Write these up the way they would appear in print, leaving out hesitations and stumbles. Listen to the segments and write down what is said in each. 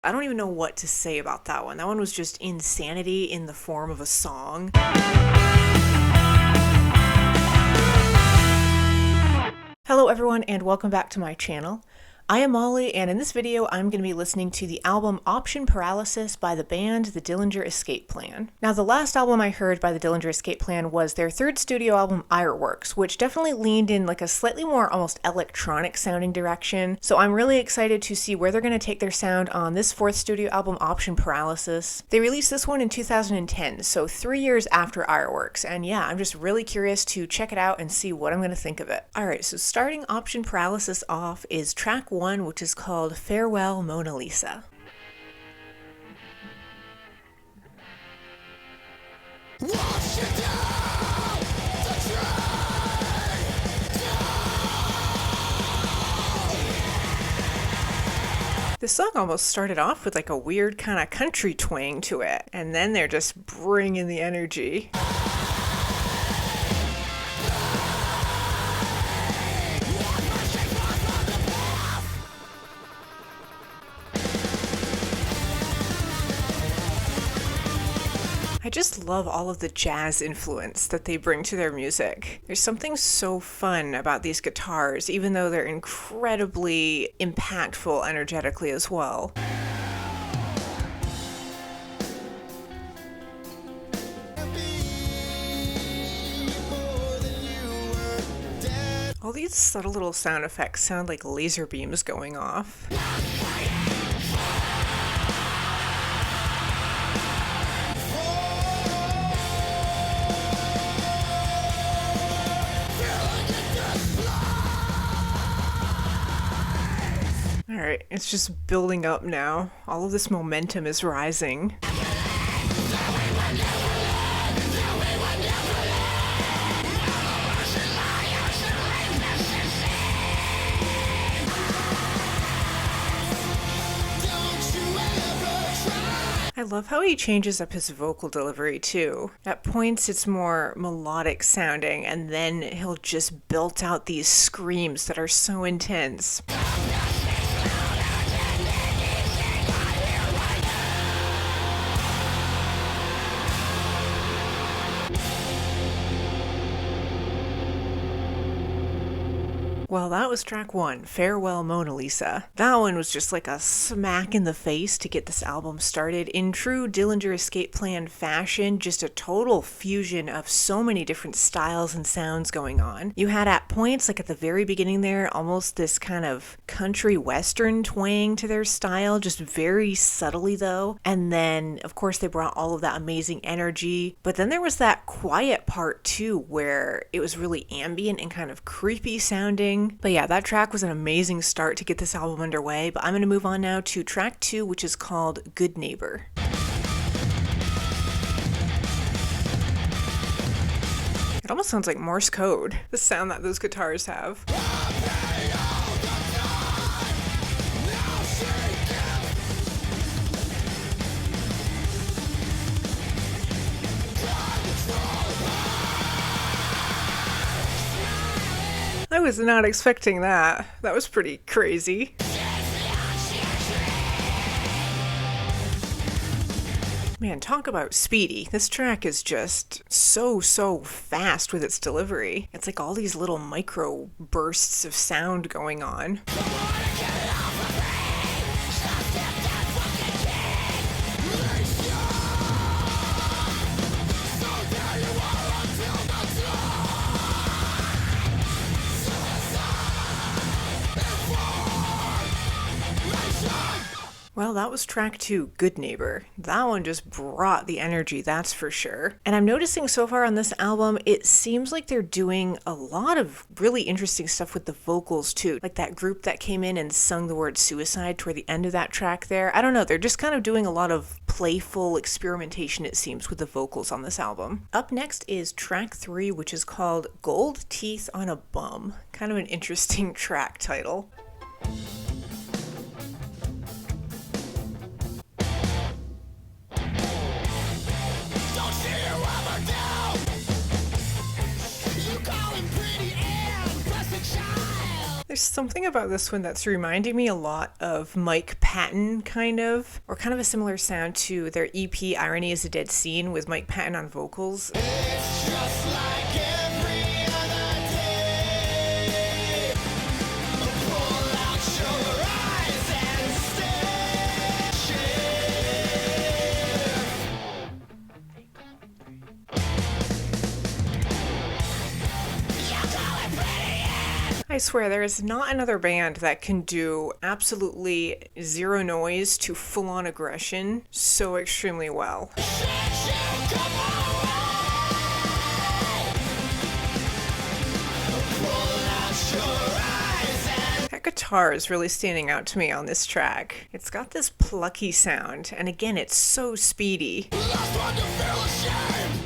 I don't even know what to say about that one. That one was just insanity in the form of a song. Hello everyone and welcome back to my channel. I am Molly, and in this video I'm going to be listening to the album Option Paralysis by the band the Dillinger Escape Plan. Now, the last album I heard by the Dillinger Escape Plan was their third studio album, Ironworks, which definitely leaned in like a slightly more almost electronic sounding direction. So I'm really excited to see where they're going to take their sound on this fourth studio album, Option Paralysis. They released this one in 2010, so 3 years after Ironworks, and yeah, I'm just really curious to check it out and see what I'm going to think of it. Alright, so starting Option Paralysis off is track 1, which is called Farewell Mona Lisa. This song almost started off with like a weird kind of country twang to it, and then they're just bringing the energy. I just love all of the jazz influence that they bring to their music. There's something so fun about these guitars, even though they're incredibly impactful energetically as well. All these subtle little sound effects sound like laser beams going off. Alright, it's just building up now. All of this momentum is rising. I love how he changes up his vocal delivery too. At points it's more melodic sounding, and then he'll just belt out these screams that are so intense. Well, that was track 1, Farewell Mona Lisa. That one was just like a smack in the face to get this album started. In true Dillinger Escape Plan fashion, just a total fusion of so many different styles and sounds going on. You had at points, like at the very beginning there, almost this kind of country western twang to their style, just very subtly though. And then, of course, they brought all of that amazing energy. But then there was that quiet part too, where it was really ambient and kind of creepy sounding. But yeah, that track was an amazing start to get this album underway, but I'm going to move on now to track 2, which is called Good Neighbor. It almost sounds like Morse code, the sound that those guitars have. I was not expecting that. That was pretty crazy. Man, talk about speedy. This track is just so fast with its delivery. It's like all these little micro bursts of sound going on. Well, that was track 2, Good Neighbor. That one just brought the energy, that's for sure. And I'm noticing so far on this album, it seems like they're doing a lot of really interesting stuff with the vocals too. Like that group that came in and sung the word suicide toward the end of that track there. I don't know, they're just kind of doing a lot of playful experimentation, it seems, with the vocals on this album. Up next is track 3, which is called Gold Teeth on a Bum. Kind of an interesting track title. There's There's something about this one that's reminding me a lot of Mike Patton, kind of, or kind of a similar sound to their EP Irony is a Dead Scene with Mike Patton on vocals. It's just like every other day. Pull out your eyes and stare. I swear there is not another band that can do absolutely zero noise to full-on aggression so extremely well. That guitar is really standing out to me on this track. It's got this plucky sound, and again, it's so speedy. Last one to feel ashamed.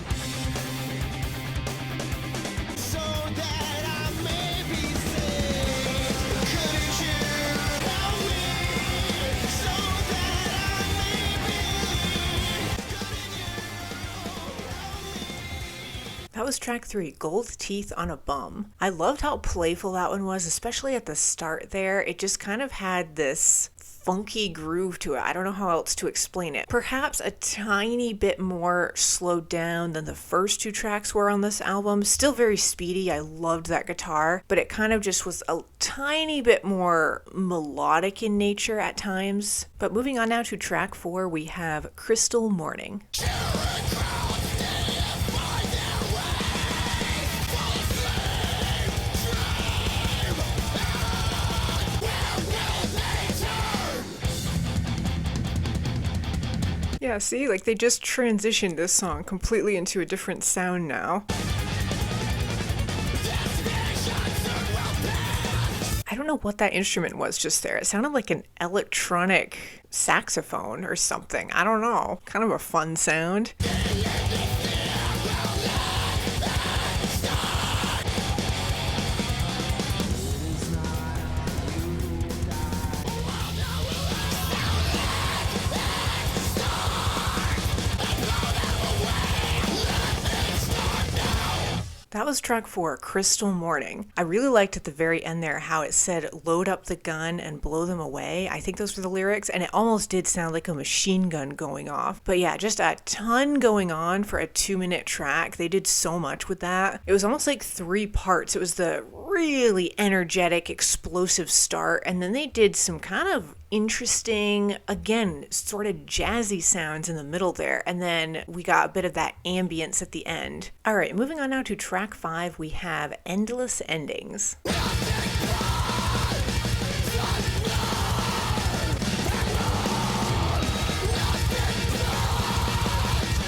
So that I may be saved. Couldn't you help me? So that I may believe. Couldn't you help me? That was track 3, Gold Teeth on a Bum. I loved how playful that one was, especially at the start there. It just kind of had this funky groove to it. I don't know how else to explain it. Perhaps a tiny bit more slowed down than the first 2 tracks were on this album. Still very speedy. I loved that guitar, but it kind of just was a tiny bit more melodic in nature at times. But moving on now to track 4, we have Crystal Morning. Yeah, see, like they just transitioned this song completely into a different sound now. I don't know what that instrument was just there. It sounded like an electronic saxophone or something. I don't know. Kind of a fun sound. That was track 4, Crystal Morning. I really liked at the very end there how it said, load up the gun and blow them away. I think those were the lyrics, and it almost did sound like a machine gun going off. But yeah, just a ton going on for a 2-minute track. They did so much with that. It was almost like 3 parts. It was the really energetic, explosive start, and then they did some kind of interesting, again, sort of jazzy sounds in the middle there, and then we got a bit of that ambience at the end. All right, moving on now to track 5, we have Endless Endings.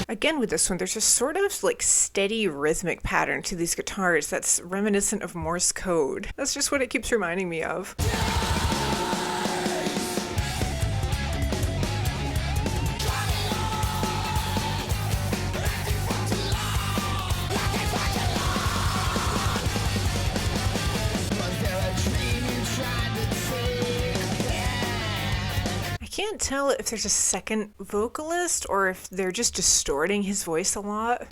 Again, with this one, there's a sort of like steady rhythmic pattern to these guitars that's reminiscent of Morse code. That's just what it keeps reminding me of. I can't tell if there's a second vocalist or if they're just distorting his voice a lot.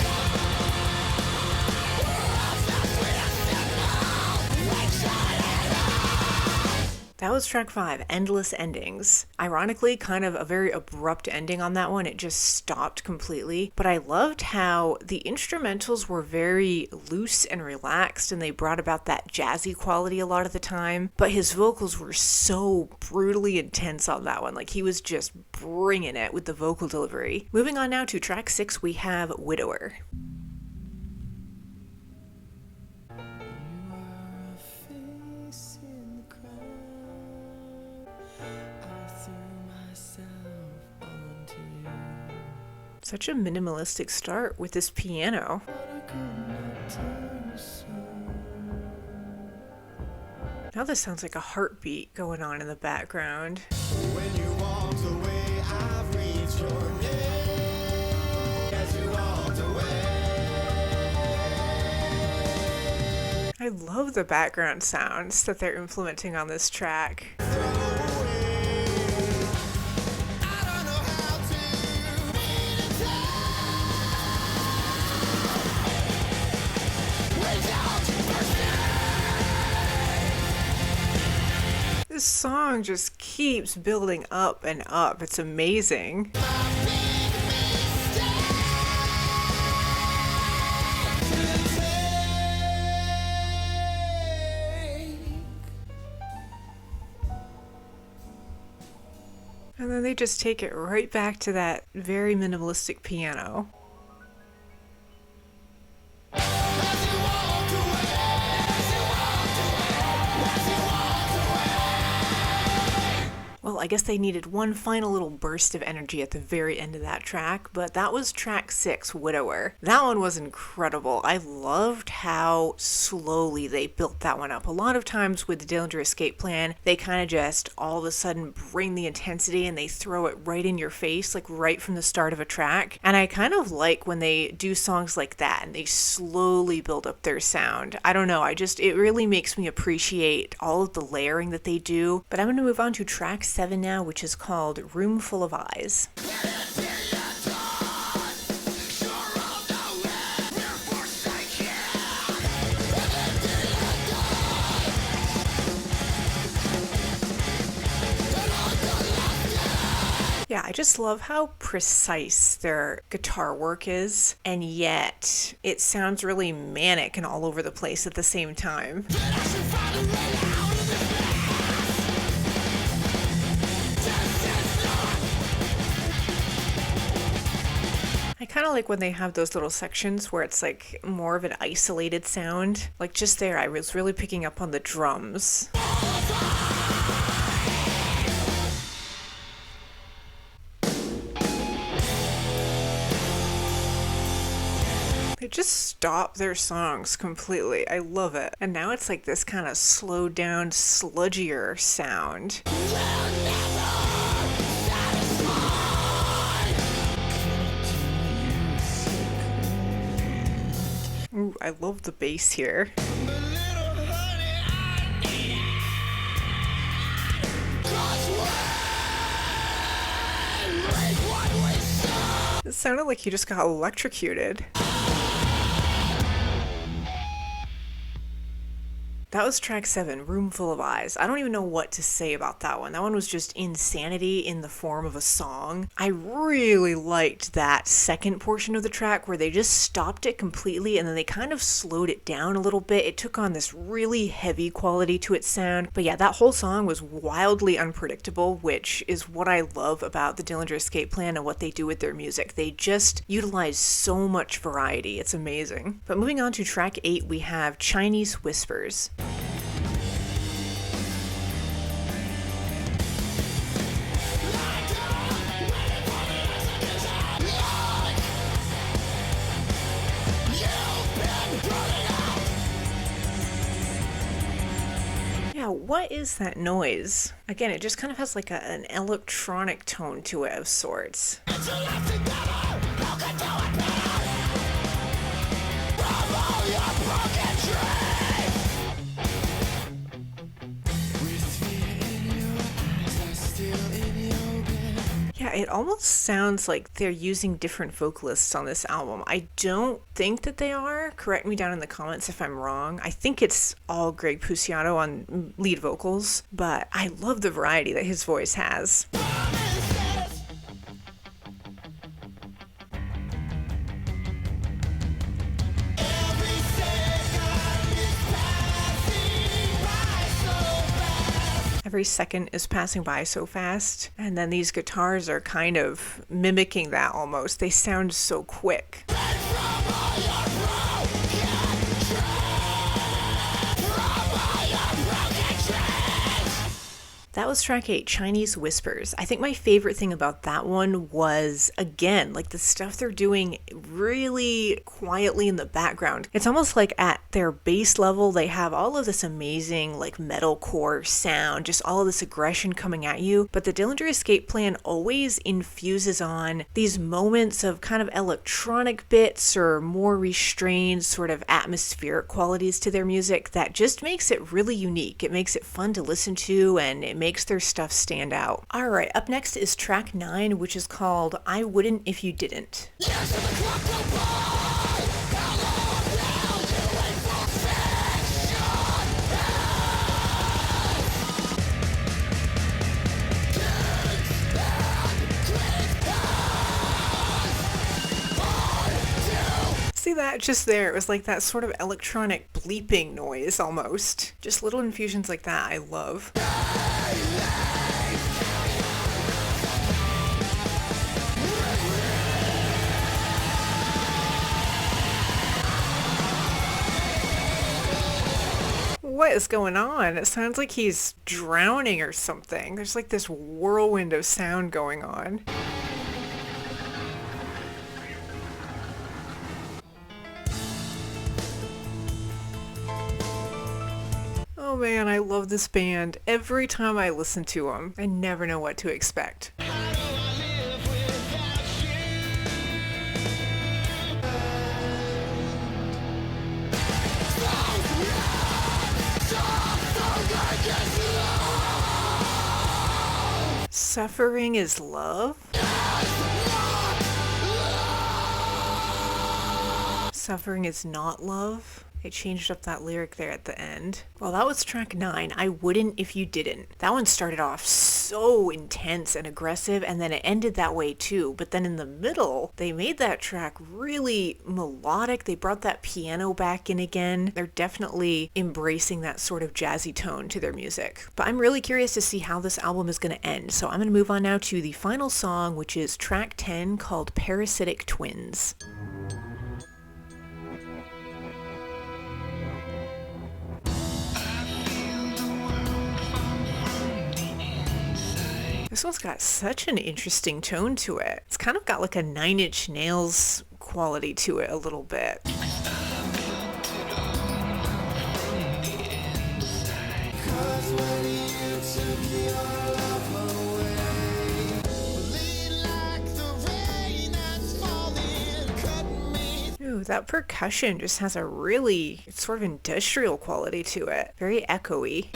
That was track 5, Endless Endings. Ironically, kind of a very abrupt ending on that one. It just stopped completely. But I loved how the instrumentals were very loose and relaxed, and they brought about that jazzy quality a lot of the time. But his vocals were so brutally intense on that one. Like, he was just bringing it with the vocal delivery. Moving on now to track 6, we have Widower. Such a minimalistic start with this piano. Now this sounds like a heartbeat going on in the background. When you walked away, I've reached your name. As you walked away. I love the background sounds that they're implementing on this track. song just keeps building up and up. It's amazing. And then they just take it right back to that very minimalistic piano. Well, I guess they needed one final little burst of energy at the very end of that track, but that was track 6, Widower. That one was incredible. I loved how slowly they built that one up. A lot of times with the Dillinger Escape Plan, they kind of just all of a sudden bring the intensity and they throw it right in your face, like right from the start of a track. And I kind of like when they do songs like that and they slowly build up their sound. I don't know, it really makes me appreciate all of the layering that they do. But I'm going to move on to track 7 now, which is called Room Full of Eyes. Yeah, I just love how precise their guitar work is, and yet it sounds really manic and all over the place at the same time. I kind of like when they have those little sections where it's like more of an isolated sound. Like just there, I was really picking up on the drums. They just stop their songs completely. I love it. And now it's like this kind of slowed down, sludgier sound. Ooh, I love the bass here. It sounded like you just got electrocuted. That was track 7, Room Full of Eyes. I don't even know what to say about that one. That one was just insanity in the form of a song. I really liked that second portion of the track where they just stopped it completely and then they kind of slowed it down a little bit. It took on this really heavy quality to its sound. But yeah, that whole song was wildly unpredictable, which is what I love about the Dillinger Escape Plan and what they do with their music. They just utilize so much variety. It's amazing. But moving on to track 8, we have Chinese Whispers. Yeah, what is that noise? Again, it just kind of has like an electronic tone to it of sorts. Yeah, it almost sounds like they're using different vocalists on this album. I don't think that they are. Correct me down in the comments if I'm wrong. I think it's all Greg Puciato on lead vocals, but I love the variety that his voice has. Every second is passing by so fast, and then these guitars are kind of mimicking that almost. They sound so quick. That was track 8, Chinese Whispers. I think my favorite thing about that one was, again, like the stuff they're doing really quietly in the background. It's almost like at their base level, they have all of this amazing like metalcore sound, just all of this aggression coming at you. But the Dillinger Escape Plan always infuses on these moments of kind of electronic bits or more restrained sort of atmospheric qualities to their music that just makes it really unique. It makes it fun to listen to, and it makes their stuff stand out. All right, up next is track 9, which is called I Wouldn't If You Didn't. that just there. It was like that sort of electronic bleeping noise almost. Just little infusions like that I love. What is going on? It sounds like he's drowning or something. There's like this whirlwind of sound going on. Oh man, I love this band. Every time I listen to them, I never know what to expect. Suffering is love? Suffering is not love? They changed up that lyric there at the end. Well, that was track 9, I Wouldn't If You Didn't. That one started off so intense and aggressive, and then it ended that way too. But then in the middle, they made that track really melodic. They brought that piano back in again. They're definitely embracing that sort of jazzy tone to their music. But I'm really curious to see how this album is going to end. So I'm going to move on now to the final song, which is track 10, called Parasitic Twins. This one's got such an interesting tone to it. It's kind of got like a 9 Inch Nails quality to it a little bit. Ooh, that percussion just has a really sort of industrial quality to it. Very echoey.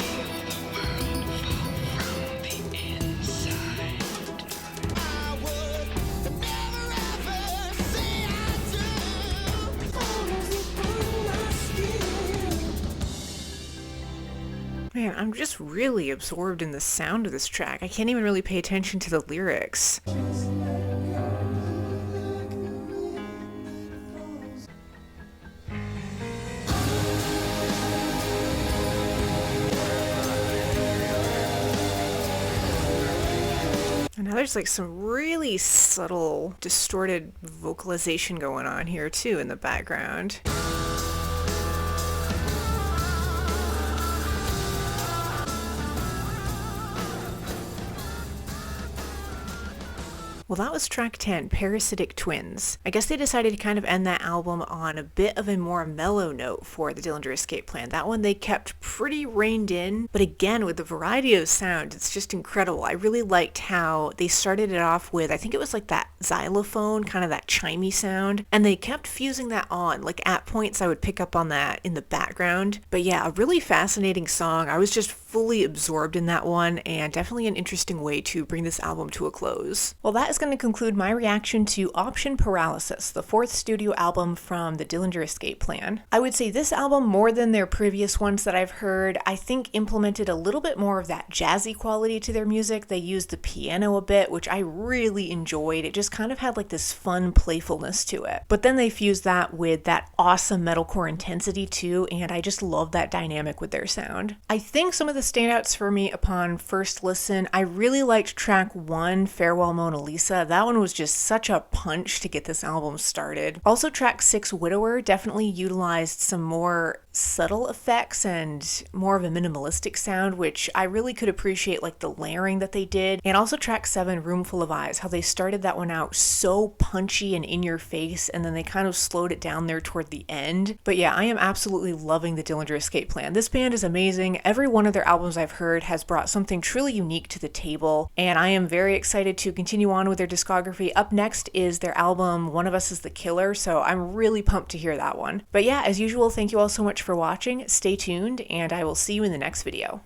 Man, I'm just really absorbed in the sound of this track. I can't even really pay attention to the lyrics. And now there's like some really subtle, distorted vocalization going on here too in the background. Well, that was track 10, Parasitic Twins. I guess they decided to kind of end that album on a bit of a more mellow note for the Dillinger Escape Plan. That one they kept pretty reined in, but again, with the variety of sound, it's just incredible. I really liked how they started it off with, I think it was like that xylophone, kind of that chimey sound, and they kept fusing that on. Like at points I would pick up on that in the background. But yeah, a really fascinating song. I was just fully absorbed in that one, and definitely an interesting way to bring this album to a close. Well, that is going to conclude my reaction to Option Paralysis, the 4th studio album from the Dillinger Escape Plan. I would say this album, more than their previous ones that I've heard, I think implemented a little bit more of that jazzy quality to their music. They used the piano a bit, which I really enjoyed. It just kind of had like this fun playfulness to it. But then they fused that with that awesome metalcore intensity too, and I just love that dynamic with their sound. I think some of the standouts for me upon first listen, I really liked track 1, Farewell Mona Lisa. That one was just such a punch to get this album started. Also track 6, Widower, definitely utilized some more subtle effects and more of a minimalistic sound, which I really could appreciate, like the layering that they did. And also track 7, Roomful of Eyes, how they started that one out so punchy and in your face, and then they kind of slowed it down there toward the end. But yeah, I am absolutely loving the Dillinger Escape Plan. This band is amazing. Every one of their albums I've heard has brought something truly unique to the table, and I am very excited to continue on with their discography. Up next is their album One of Us is the Killer, so I'm really pumped to hear that one. But yeah, as usual, thank you all so much for watching. Stay tuned, and I will see you in the next video.